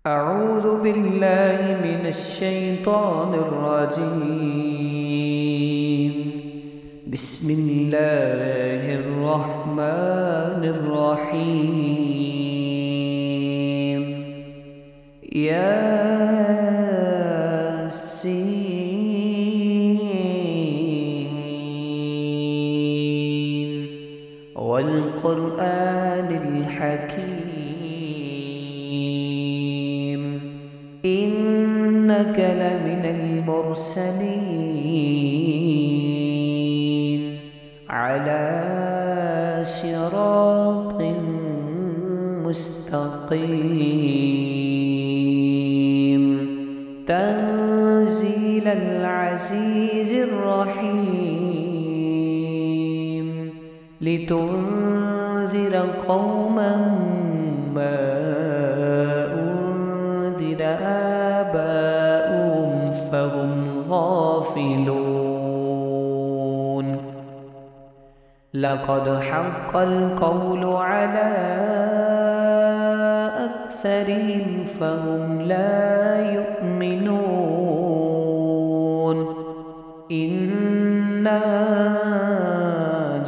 أعوذ بالله من الشيطان الرجيم. بسم الله الرحمن الرحيم. ياسين والقرآن الحكيم إنك لمن المرسلين على صراط مستقيم تنزيل العزيز الرحيم لتنذر قوما ما أنذر آباؤهم فهم غافلون. لقد حق القول على أكثرهم فهم لا يؤمنون. إنا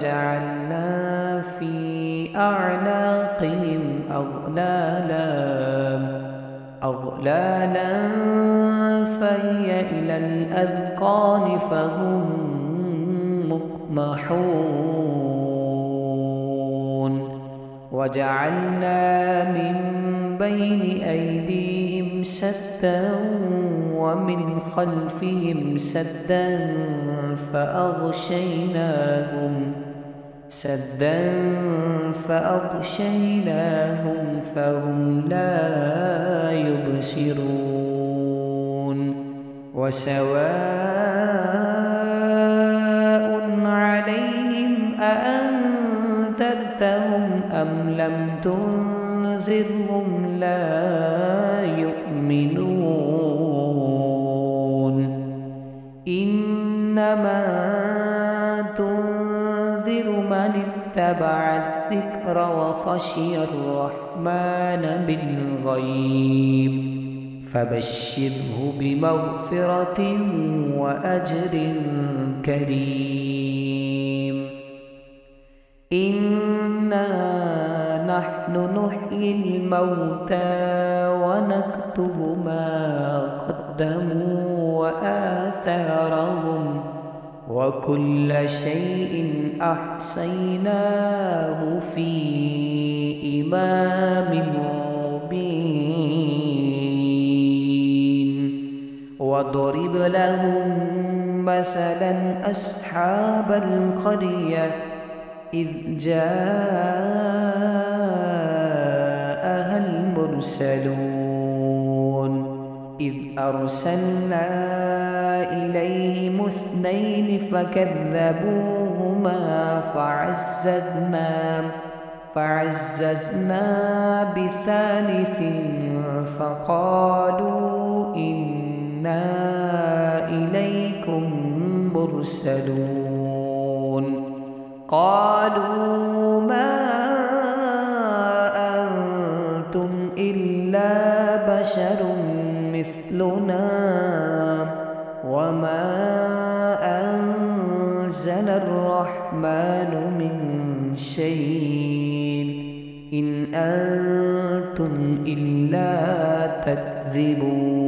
جعلنا في أعناقهم أغلالا فهي إلى الأذقان فهم مقمحون. وجعلنا من بين أيديهم سدا ومن خلفهم سدا فأغشيناهم فهم لا يبصرون. وسواء عليهم أأنذرتهم أم لم تنذرهم لا يؤمنون. إنما تنذر من اتبع الذكر وخشي الرحمن بالغيب فبشره بمغفرة وأجر كريم. إنا نحن نحيي الموتى ونكتب ما قدموا وآثارهم وكل شيء أحصيناه في إمام مبين. واضرب لهم مثلا أصحاب القرية إذ جاءها المرسلون إذ أرسلنا إليهم اثنين فكذبوهما فعززنا بثالث فقالوا إنا إليكم مرسلون. قالوا ما أنتم إلا بشر مثلنا وما أنزل الرحمن من شيء إن أنتم إلا تكذبون.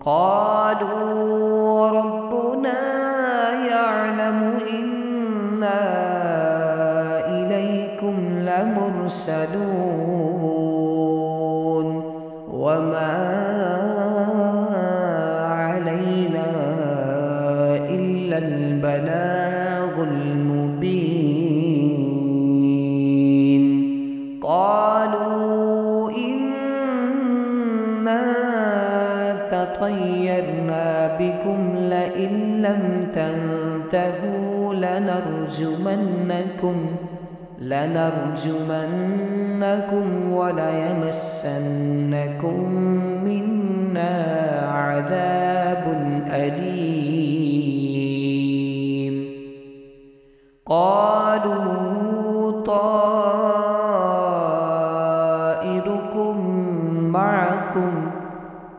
قالوا ربنا يعلم إنا إليكم لمرسلون وما علينا إلا البلاغ المبين. قالوا إنا تطيرنا بكم لئن لم تنتهوا لنرجمنكم وليمسنكم منا عذاب أليم. قالوا طائركم معكم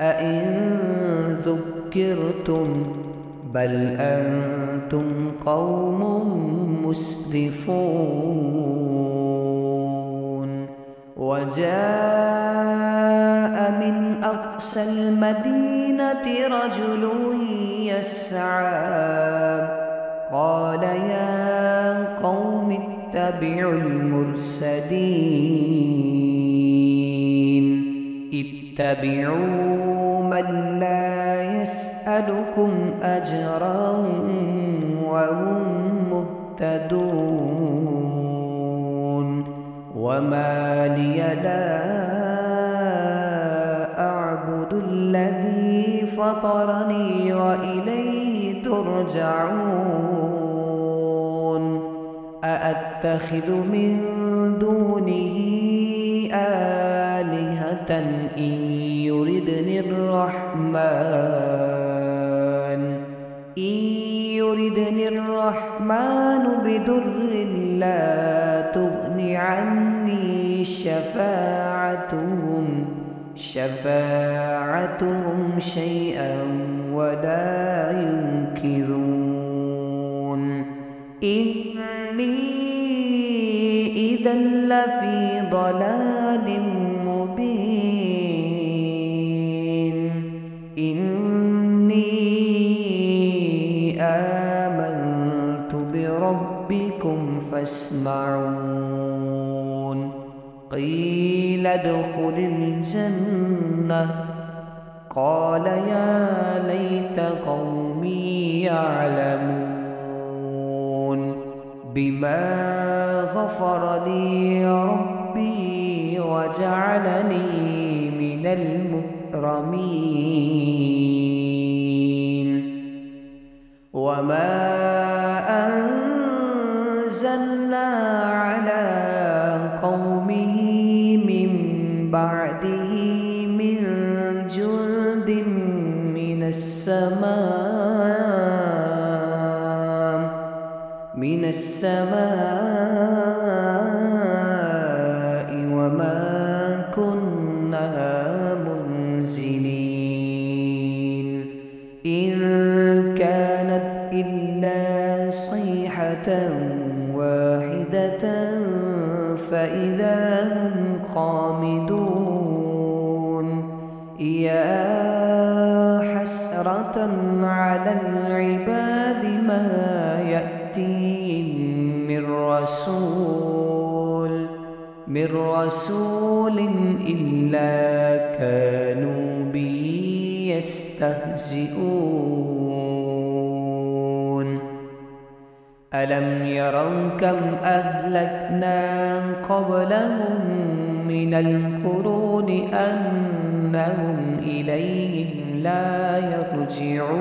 أئن ذكرتم بل أنتم قوم مسرفون وجاء من أقصى المدينة رجل يسعى قال يا قوم اتبعوا المرسلين اتبعوا من لا يسألكم أجرا وهم مهتدون وما لي لا أعبد الذي فطرني وإليه ترجعون أأتخذ من دونه آلهة إن يردني الرحمن بضر لا تغن عني شفاعتهم شيئا ولا ينكرون إني إذا لفي ضلال مبين إني آمنت بربكم فاسمعون قيل ادخل الجنة قال يا ليت قومي يعلمون بما غفر لي ربي وجعلني من المكرمين وما أنزلنا على قومه من بعده من جند من السماء وما كنا منزلين إن كانت إلا صيحة واحدة فإذا هم خامدون يا حسرة على العباد ما يأتيهم من رسول إلا كانوا به يستهزئون ألم يروا كم أهلكنا قبلهم من القرون أنهم إليهم لا يرجعون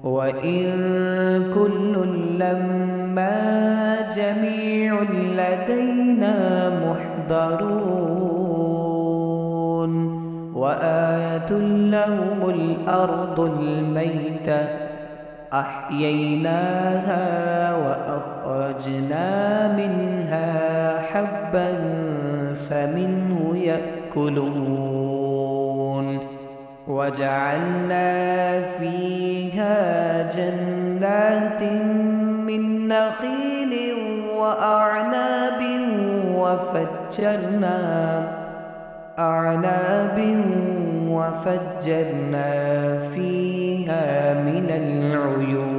وإن كل لما جميع لدينا محضرون وآية لهم الأرض الميتة أحييناها وأخرجنا منها حبا فمنه يأكلون وجعلنا فيها جنات من نخيل وأعناب وفجرنا فيها من العيون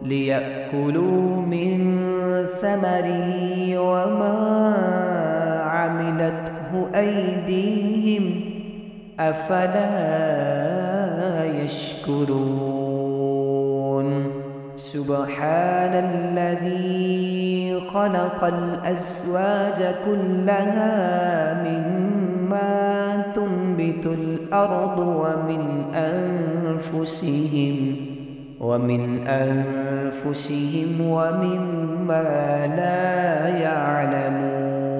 ليأكلوا من ثمره وما عملته أيديهم أفلا يشكرون سبحان الذي خلق الأزواج كلها مما تنبت الأرض ومن أنفسهم ومما لا يعلمون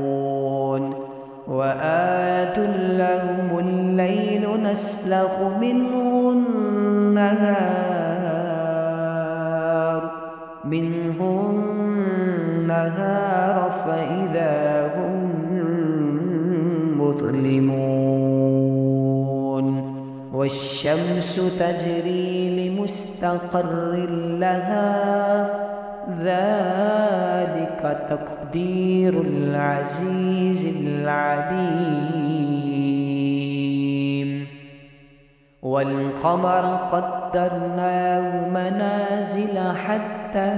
وآية لهم الليل نسلخ منه النهار فإذا هم والشمس تجري لمستقر لها ذلك تقدير العزيز العليم والقمر قدرناه منازل حتى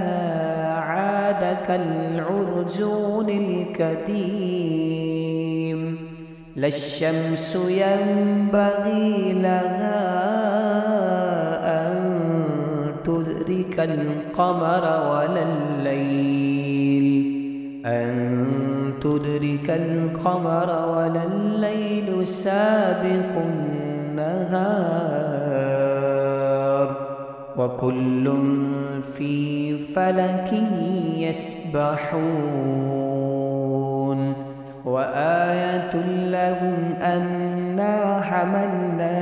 عاد كالعرجون القديم لا الشمس ينبغي لها أن تدرك القمر ولا الليل سابق النهار وكل في فلك يسبحون وآية لهم أنا حملنا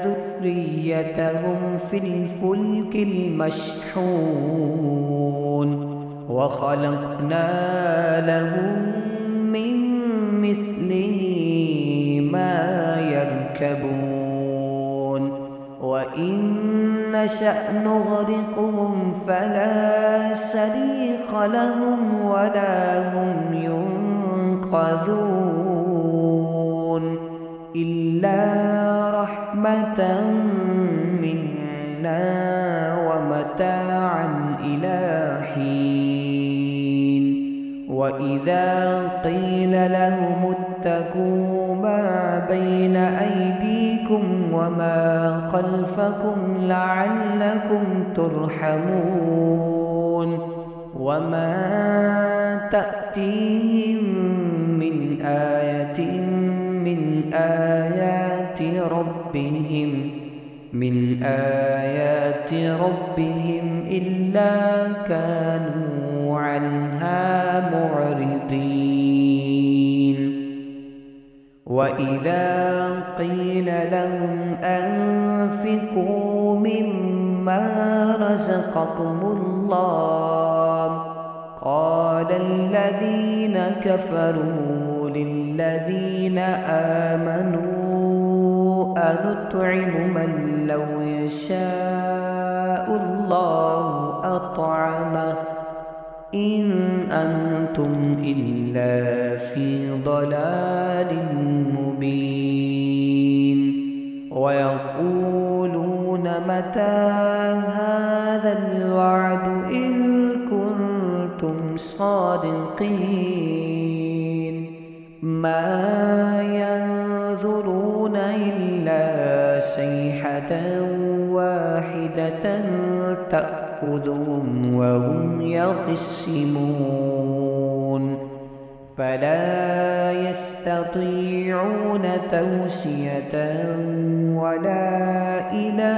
ذريتهم في الفلك المشحون وخلقنا لهم من مثله ما يركبون وإن نشأ نغرقهم فلا صريخ لهم ولا هم ينقذون إلا رحمة منا ومتاعا إلى حين وإذا قيل لهم اتقوا ما بين أيديكم وما خلفكم لعلكم ترحمون وما تأتيهم من آية من آيات ربهم إلا كانوا عنها معرضين وإذا قيل لهم أنفقوا مما رزقكم الله قال الذين كفروا للذين آمنوا أنطعم من لو يشاء الله أطعمه إن أنتم إلا في ضلال مبين ويقولون متى هذا الوعد إن كنتم صادقين ما ينظرون إلا صيحة واحدة تأخذهم وهم يخصمون فلا يستطيعون توصية ولا إلى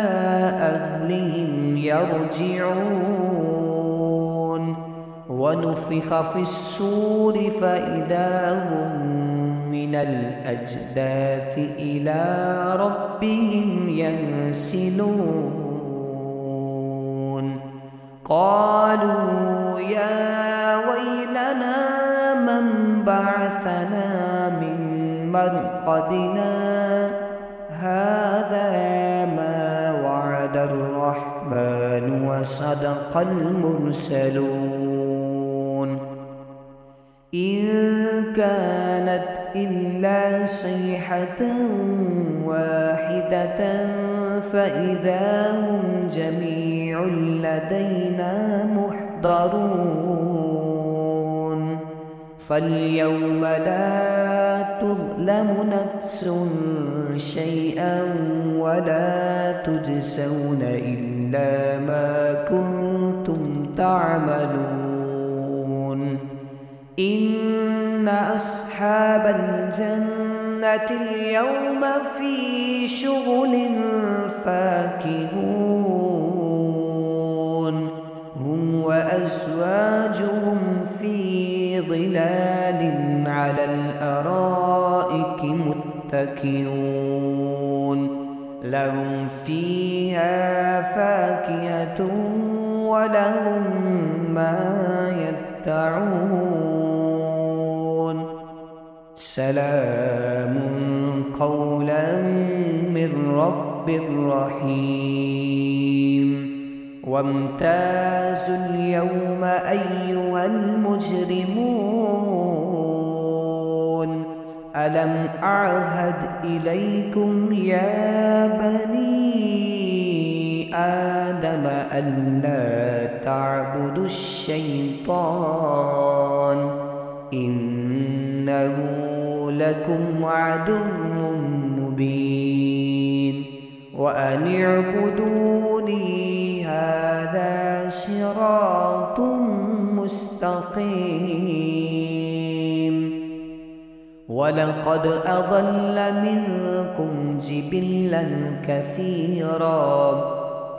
أهلهم يرجعون ونفخ في الصور فإذا هم من الأجداث إلى ربهم ينسلون قالوا يا ويلنا من بعثنا من مرقدنا هذا ما وعد الرحمن وصدق المرسلون إن كانت إلا صيحة واحدة فإذا هم جميع لدينا محضرون فاليوم لا تظلم نفس شيئا ولا تجزون إلا ما كنتم تعملون إن أصحاب الجنة اليوم في شغل فاكهون هم وأزواجهم في ظلال على الأرائك متكئون لهم فيها فاكهة ولهم ما يدعون سلام قولا من رب رب رحيم وامتازوا اليوم أيها المجرمون ألم أعهد إليكم يا بني آدم ألا تعبدوا الشيطان إنه لكم عدو مبين وأن اعبدوني هذا صراط مستقيم ولقد أضل منكم جبلا كثيرا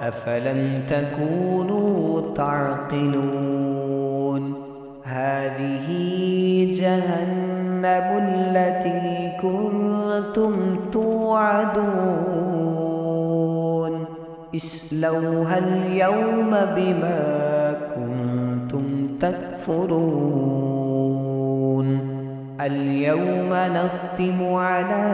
أفلم تكونوا تعقلون هذه جهنم التي كنتم توعدون اصلوها اليوم بما كنتم تكفرون اليوم نختم على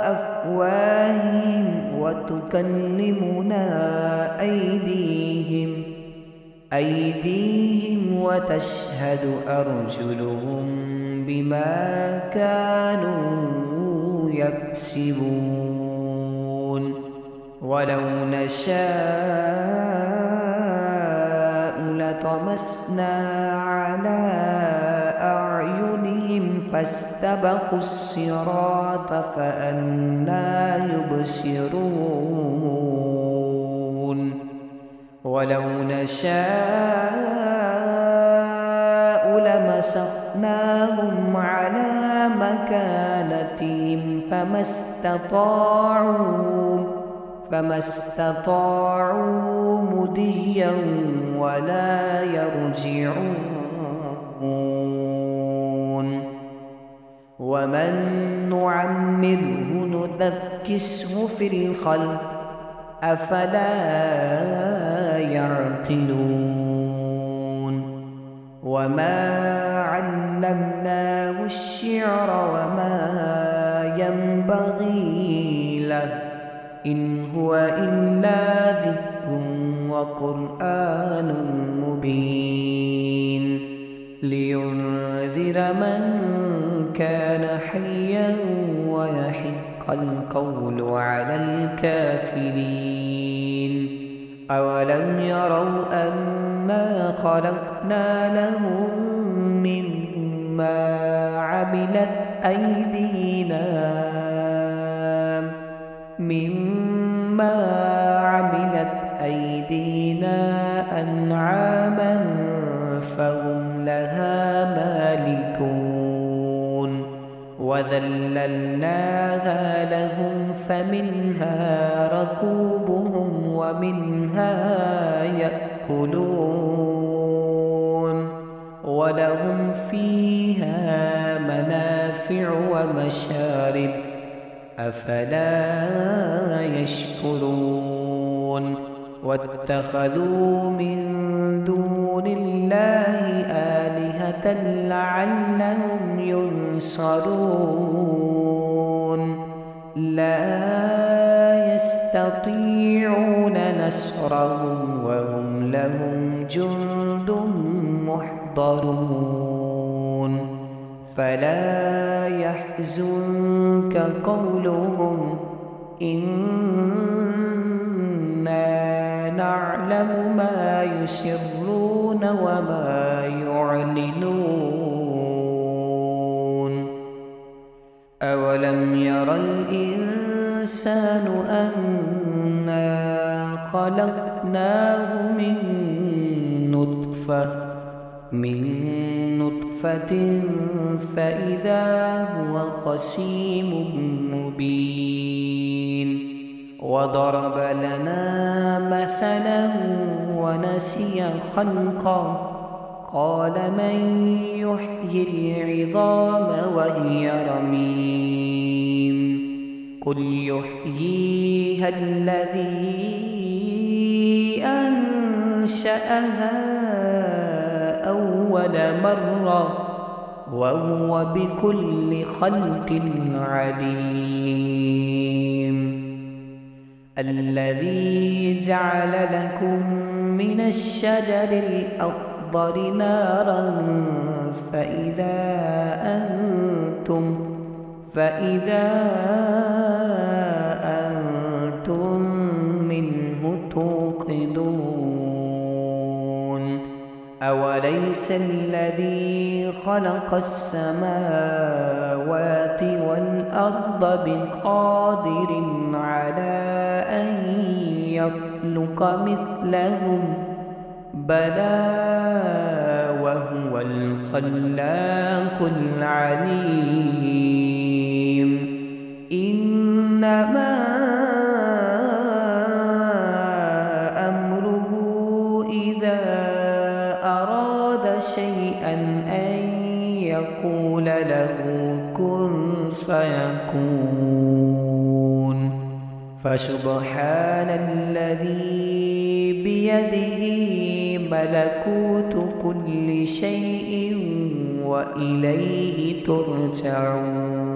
أفواههم وتكلمنا أيديهم وتشهد أرجلهم بما كانوا يكسبون ولو نشاء لطمسنا على أعينهم فاستبقوا الصراط فأنى يبصرون ولو نشاء لمسخناهم على مكانتهم فما استطاعوا مضيا ولا يرجعون ومن نعمره ننكسه في الخلق أفلا يعقلون وما علمناه الشعر وما ينبغي له إن هو إلا ذكر وقرآن مبين لينذر من كان حيا ويحق القول على الكافرين أولم يروا أنا خلقنا لهم مما عملت أيدينا أنعاما فهم لها مالكون وذللناها لهم فمنها ركوبهم ومنها يأكلون ولهم فيها منافع ومشارب أفلا يشكرون واتخذوا من دون الله آلهة لعلهم ينصرون لا يستطيعون نصرهم وهم لهم جند محضرون فلا يحزنك قولهم إنا نعلم ما يسرون وما يعلنون أولم ير الإنسان أنا خلقناه من نطفة فإذا هو خصيم مبين وضرب لنا مثلا ونسي خلقه قال من يحيي العظام وهي رميم قل يحييها الذي أنشأها أول مرة وهو بكل خلق عليم الذي جعل لكم من الشجر الأخضر نارا فإذا أنتم منه توقدون أوليس الذي خلق السماوات والأرض بقادر على أن يخلق مثلهم بلى وهو الخلاق العليم إنما أمره إذا أراد شيئا أن يقول له كن فيكون فسبحان الذي بيده ملكوت كل شيء وإليه ترجعون.